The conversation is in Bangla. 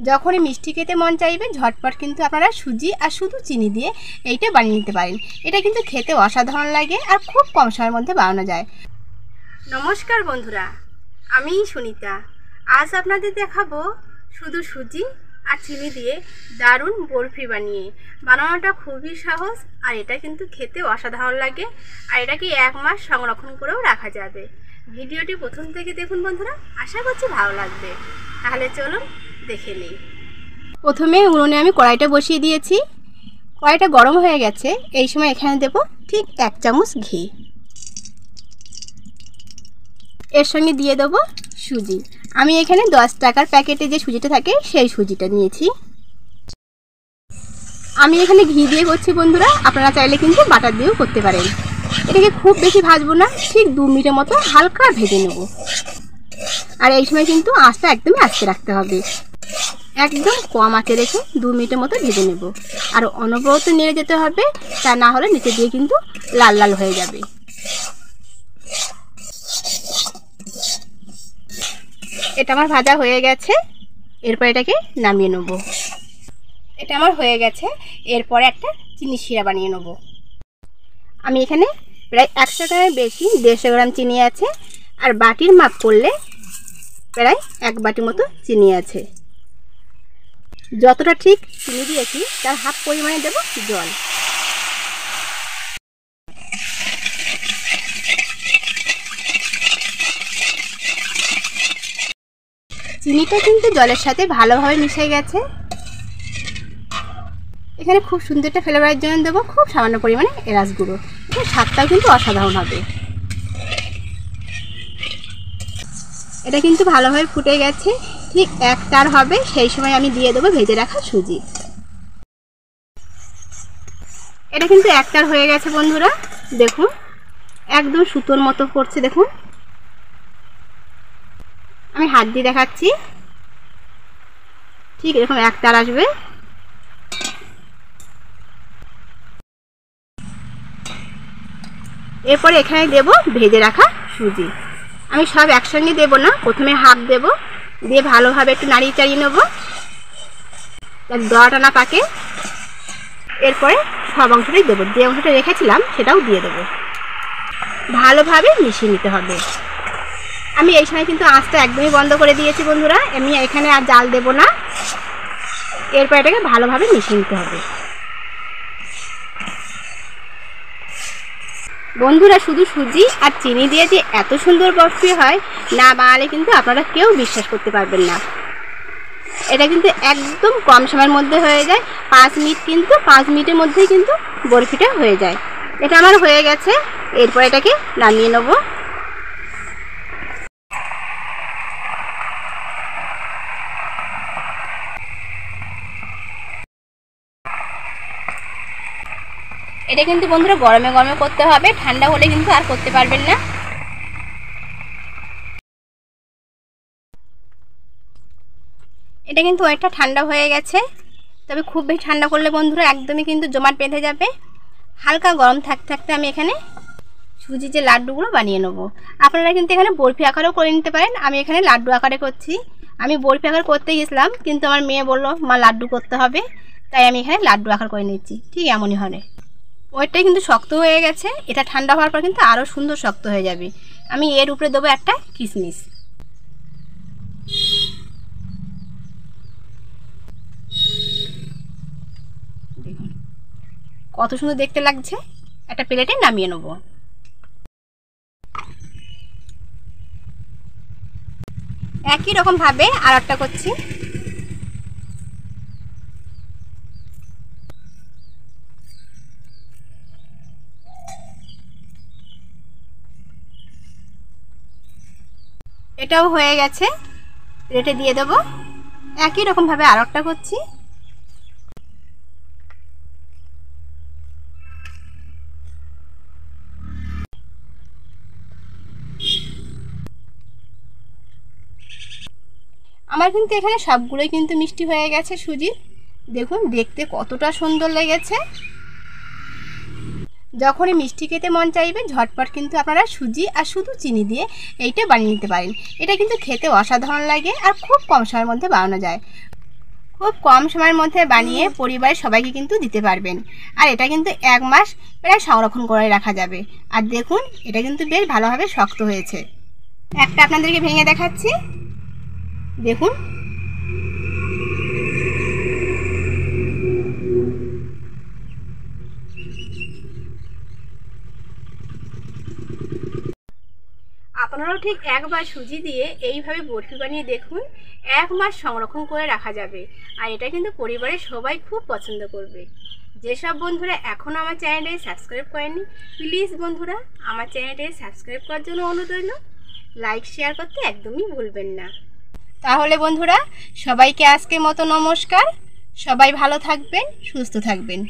যখনই মিষ্টি খেতে মন চাইবে ঝটপট কিন্তু আপনারা সুজি আর শুধু চিনি দিয়ে এইটা বানিয়ে নিতে পারেন। এটা কিন্তু খেতে অসাধারণ লাগে আর খুব কম সময়ের মধ্যে বানানো যায়। নমস্কার বন্ধুরা, আমি সুনিতা। আজ আপনাদের দেখাবো শুধু সুজি আর চিনি দিয়ে দারুণ বরফি বানানোটা খুবই সহজ আর এটা কিন্তু খেতে অসাধারণ লাগে। আর এটাকে 1 মাস সংরক্ষণ করেও রাখা যাবে। ভিডিওটি প্রথম থেকে দেখুন বন্ধুরা, আশা করছি ভালো লাগবে। তাহলে চলুন দেখে নিই। প্রথমে উনুনে আমি কড়াইটা বসিয়ে দিয়েছি। কড়াইটা গরম হয়ে গেছে। এই সময় এখানে দেব ঠিক 1 চামচ ঘি। এর সঙ্গে দিয়ে দেবো সুজি। আমি এখানে 10 টাকার প্যাকেটে যে সুজিটা থাকে সেই সুজিটা নিয়েছি। আমি এখানে ঘি দিয়ে করছি বন্ধুরা, আপনারা চাইলে কিন্তু বাটার দিয়েও করতে পারেন। এটাকে খুব বেশি ভাজবো না, ঠিক 2 মিনিটের মতো হালকা ভেজে নেব। আর এই সময় কিন্তু আঁচটা একদমই আস্তে রাখতে হবে, একদম কম আঁচে রেখে 2 মিনিটের মতো ভেজে নেব। আর অনবরত নেড়ে যেতে হবে, তা না হলে নিচে দিয়ে কিন্তু লাল লাল হয়ে যাবে। এটা আমার ভাজা হয়ে গেছে, এরপর এটাকে নামিয়ে নেব। এটা আমার হয়ে গেছে, এরপরে একটা চিনি শিরা বানিয়ে নেব। আমি এখানে প্রায় 100 গ্রামের বেশি 150 গ্রাম চিনি আছে। আর বাটির মাপ করলে প্রায় 1 বাটি মতো চিনি আছে। যতটা ঠিক চিনি দিয়েছি তার হাফ পরিমাণে দেব জল। চিনিটা কিন্তু জলের সাথে ভালোভাবে মিশে গেছে। এখানে খুব সুন্দর একটা ফ্লেভারের জন্য দেবো খুব সামান্য পরিমাণে এলাচ গুঁড়ো। এর স্বাদটাও কিন্তু অসাধারণ হবে। এটা কিন্তু ভালোভাবে ফুটে গেছে, ঠিক 1 তার হবে। সেই সময় আমি দিয়ে দেবো ভেজে রাখা সুজি। এটা কিন্তু 1 তার হয়ে গেছে বন্ধুরা, দেখুন একদম সুতোর মতো পড়ছে। দেখুন আমি হাত দিয়ে দেখাচ্ছি, ঠিক এরকম 1 তার আসবে। এরপরে এখানে দেব ভেজে রাখা সুজি। আমি সব একসঙ্গে দেব না, প্রথমে হাফ দেব, দিয়ে ভালোভাবে একটু নাড়িয়ে চাড়িয়ে নেব যাতে দলাটা না পাকে। এরপরে সব অংশটাই দেবো, যে অংশটা রেখেছিলাম সেটাও দিয়ে দেবো। ভালোভাবে মিশিয়ে নিতে হবে। আমি এই সময় কিন্তু আঁচটা একদমই বন্ধ করে দিয়েছি বন্ধুরা, আমি এখানে আর জাল দেব না। এরপর এটাকে ভালোভাবে মিশিয়ে নিতে হবে। বন্ধুরা শুধু সুজি আর চিনি দিয়ে যে এত সুন্দর বরফি হয়, না বানালে কিন্তু আপনারা কেউ বিশ্বাস করতে পারবেন না। এটা কিন্তু একদম কম সময়ের মধ্যে হয়ে যায়, 5 মিনিট, কিন্তু 5 মিনিটের মধ্যেই কিন্তু বরফিটা হয়ে যায়। এটা আমার হয়ে গেছে, এরপর এটাকে নামিয়ে নেব। এটা কিন্তু বন্ধুরা গরমে গরমে করতে হবে, ঠান্ডা হলে কিন্তু আর করতে পারবেন না। এটা কিন্তু অনেকটা ঠান্ডা হয়ে গেছে, তবে খুব বেশি ঠান্ডা করলে বন্ধুরা একদমই কিন্তু জমাট বেঁধে যাবে। হালকা গরম থাকতে থাকতে আমি এখানে সুজি যে লাড্ডুগুলো বানিয়ে নেব। আপনারা কিন্তু এখানে বরফি আকারেও করে নিতে পারেন, আমি এখানে লাড্ডু আকারে করছি। আমি বরফি আকার করতে গেছিলাম, কিন্তু আমার মেয়ে বললো মা লাড্ডু করতে হবে, তাই আমি এখানে লাড্ডু আকার করে নিচ্ছি। ঠিক এমনই হবে। ওইটাই কিন্তু শক্ত হয়ে গেছে, এটা ঠান্ডা হওয়ার পর কিন্তু আরও সুন্দর শক্ত হয়ে যাবে। আমি এর উপরে দেবো একটা কিশমিশ। দেখুন কত সুন্দর দেখতে লাগছে। একটা প্লেটে নামিয়ে নেব। একই রকম ভাবে আর একটা করছি। এটাও হয়ে গেছে, প্লেটে দিয়ে দেবো। একই রকম ভাবে আর একটা করছি। আমার কিন্তু এখানে সবগুলোই কিন্তু মিষ্টি হয়ে গেছে সুজি। দেখুন দেখতে কতটা সুন্দর লেগেছে। যখনই মিষ্টি খেতে মন চাইবে ঝটপট কিন্তু আপনারা সুজি আর শুধু চিনি দিয়ে এইটা বানিয়ে নিতে পারেন। এটা কিন্তু খেতে অসাধারণ লাগে আর খুব কম সময়ের মধ্যে বানানো যায়। খুব কম সময়ের মধ্যে বানিয়ে পরিবারের সবাইকে কিন্তু দিতে পারবেন। আর এটা কিন্তু 1 মাস প্রায় সংরক্ষণ করে রাখা যাবে। আর দেখুন এটা কিন্তু বেশ ভালোভাবে শক্ত হয়েছে। একটা আপনাদেরকে ভেঙে দেখাচ্ছি, দেখুন। আপনারাও ঠিক একবার সুজি দিয়ে এইভাবে বরফি বানিয়ে দেখুন, 1 মাস সংরক্ষণ করে রাখা যাবে। আর এটা কিন্তু পরিবারের সবাই খুব পছন্দ করবে। যেসব বন্ধুরা এখনও আমার চ্যানেলটি সাবস্ক্রাইব করেননি, প্লিজ বন্ধুরা আমার চ্যানেলটি সাবস্ক্রাইব করার জন্য অনুরোধ রইল। লাইক শেয়ার করতে একদমই ভুলবেন না। তাহলে বন্ধুরা সবাইকে আজকের মতো নমস্কার। সবাই ভালো থাকবেন, সুস্থ থাকবেন।